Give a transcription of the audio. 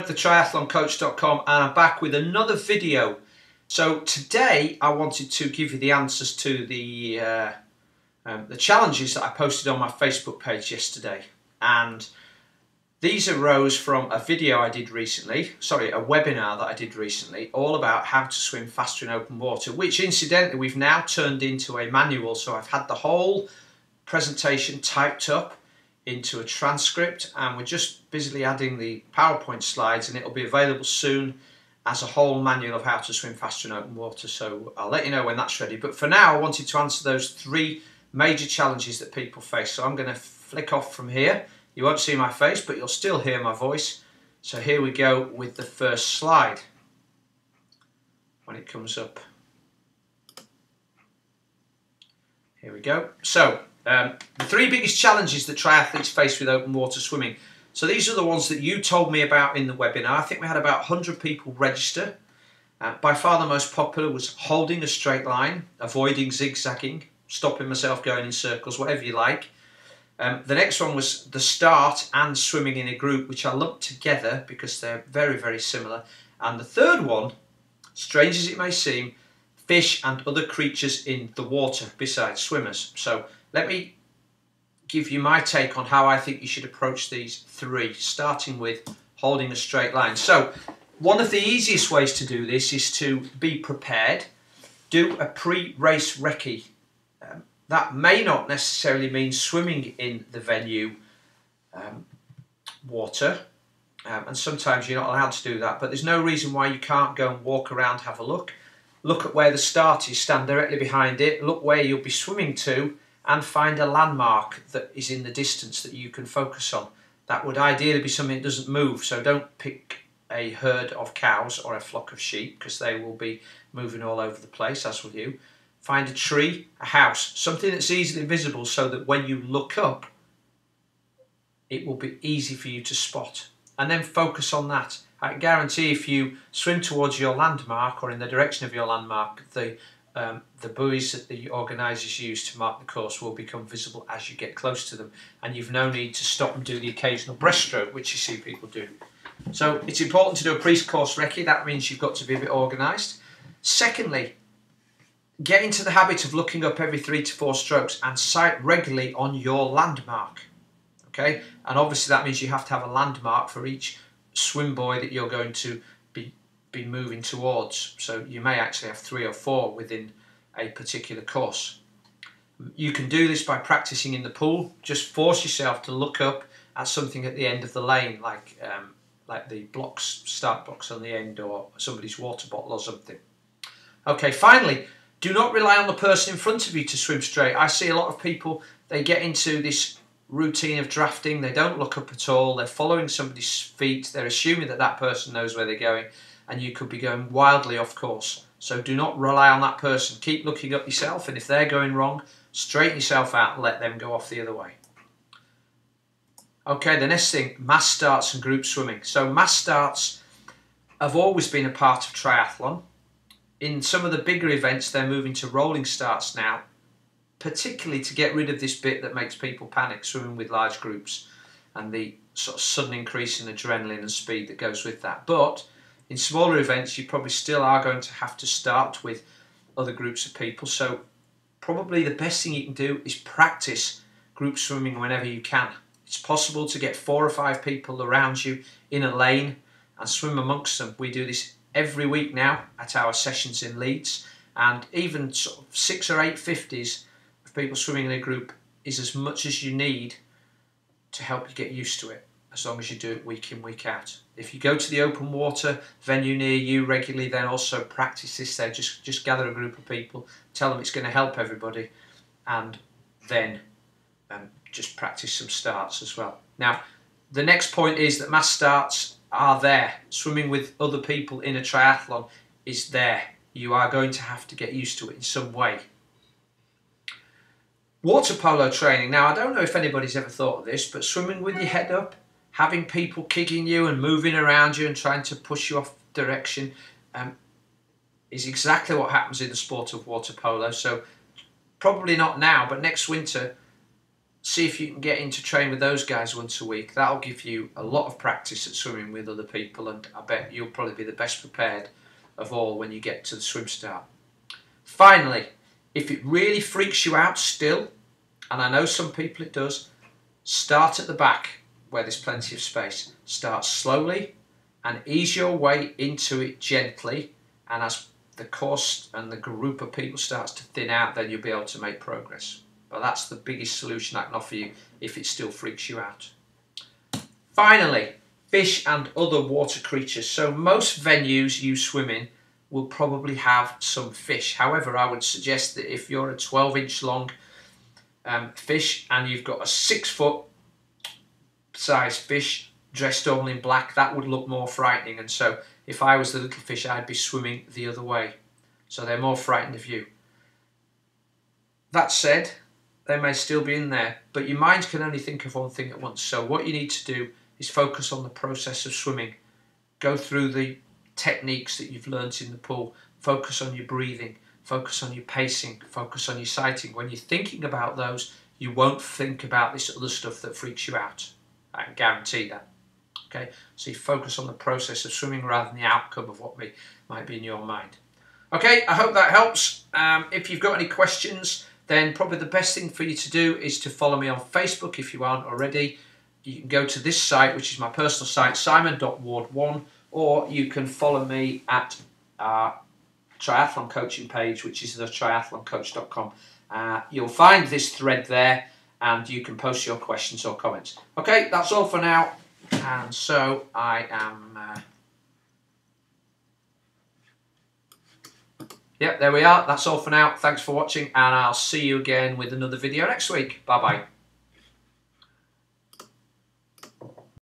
thetriathloncoach.com, and I'm back with another video. So today I wanted to give you the answers to the challenges that I posted on my Facebook page yesterday, and these arose from a video I did recently, sorry, a webinar that I did recently, all about how to swim faster in open water, which incidentally we've now turned into a manual. So I've had the whole presentation typed up into a transcript, and we're just busily adding the PowerPoint slides, and it'll be available soon as a whole manual of how to swim faster in open water. So I'll let you know when that's ready. But for now, I wanted to answer those three major challenges that people face. So I'm going to flick off from here. You won't see my face, but you'll still hear my voice. So here we go with the first slide when it comes up. Here we go. So the three biggest challenges that triathletes face with open water swimming. So these are the ones that you told me about in the webinar. I think we had about 100 people register. By far the most popular was holding a straight line, avoiding zigzagging, stopping myself going in circles, whatever you like. The next one was the start and swimming in a group, which I lumped together because they're very, very similar. And the third one, strange as it may seem, fish and other creatures in the water besides swimmers. So let me give you my take on how I think you should approach these three, starting with holding a straight line. So one of the easiest ways to do this is to be prepared. Do a pre-race recce. That may not necessarily mean swimming in the venue water, and sometimes you're not allowed to do that, but there's no reason why you can't go and walk around, have a look at where the start is, stand directly behind it, look where you'll be swimming to, and find a landmark that is in the distance that you can focus on. That would ideally be something that doesn't move, so don't pick a herd of cows or a flock of sheep, because they will be moving all over the place, as will you. Find a tree, a house, something that's easily visible so that when you look up, it will be easy for you to spot. And then focus on that. I can guarantee if you swim towards your landmark or in the direction of your landmark, the buoys that the organisers use to mark the course will become visible as you get close to them, and you've no need to stop and do the occasional breaststroke, which you see people do. So it's important to do a pre-course recce. That means you've got to be a bit organised. Secondly, get into the habit of looking up every 3 to 4 strokes and sight regularly on your landmark. Okay, and obviously that means you have to have a landmark for each swim buoy that you're going to be moving towards. So you may actually have 3 or 4 within a particular course. You can do this by practicing in the pool. Just force yourself to look up at something at the end of the lane, like the blocks, start blocks on the end, or somebody's water bottle or something. Okay, finally, do not rely on the person in front of you to swim straight. I see a lot of people, they get into this routine of drafting, they don't look up at all, they're following somebody's feet, they're assuming that that person knows where they're going, and you could be going wildly off course. So do not rely on that person. Keep looking up yourself, and if they're going wrong, straighten yourself out and let them go off the other way. Okay, the next thing, mass starts and group swimming. So mass starts have always been a part of triathlon. In some of the bigger events, they're moving to rolling starts now, particularly to get rid of this bit that makes people panic, swimming with large groups, and the sort of sudden increase in adrenaline and speed that goes with that. But in smaller events, you probably still are going to have to start with other groups of people. So probably the best thing you can do is practice group swimming whenever you can. It's possible to get 4 or 5 people around you in a lane and swim amongst them. We do this every week now at our sessions in Leeds, and even sort of 6 or 8 50s of people swimming in a group is as much as you need to help you get used to it, as long as you do it week in, week out. If you go to the open water venue near you regularly, then also practice this there. Just gather a group of people, tell them it's going to help everybody, and then just practice some starts as well. Now, the next point is that mass starts are there. Swimming with other people in a triathlon is there. You are going to have to get used to it in some way. Water polo training. Now, I don't know if anybody's ever thought of this, but swimming with your head up, having people kicking you and moving around you and trying to push you off direction is exactly what happens in the sport of water polo. So probably not now, but next winter, see if you can get in to train with those guys once a week. That'll give you a lot of practice at swimming with other people, and I bet you'll probably be the best prepared of all when you get to the swim start. Finally, if it really freaks you out still, and I know some people it does, start at the back where there's plenty of space. Start slowly and ease your way into it gently, and as the course and the group of people starts to thin out, then you'll be able to make progress. But that's the biggest solution I can offer you if it still freaks you out. Finally, fish and other water creatures. So most venues you swim in will probably have some fish. However, I would suggest that if you're a 12-inch long fish and you've got a 6-foot size fish dressed all in black, that would look more frightening. And so if I was the little fish, I'd be swimming the other way. So they're more frightened of you. That said, they may still be in there, but your mind can only think of one thing at once. So what you need to do is focus on the process of swimming. Go through the techniques that you've learnt in the pool. Focus on your breathing. Focus on your pacing. Focus on your sighting. When you're thinking about those, you won't think about this other stuff that freaks you out. I can guarantee that. Okay, so you focus on the process of swimming rather than the outcome of what might be in your mind. Okay, I hope that helps. If you've got any questions, then probably the best thing for you to do is to follow me on Facebook if you aren't already. You can go to this site, which is my personal site, simon.ward1, or you can follow me at our triathlon coaching page, which is thetriathloncoach.com. You'll find this thread there, and you can post your questions or comments. Okay, that's all for now, and so I am... Yep, there we are. That's all for now. Thanks for watching, and I'll see you again with another video next week. Bye-bye.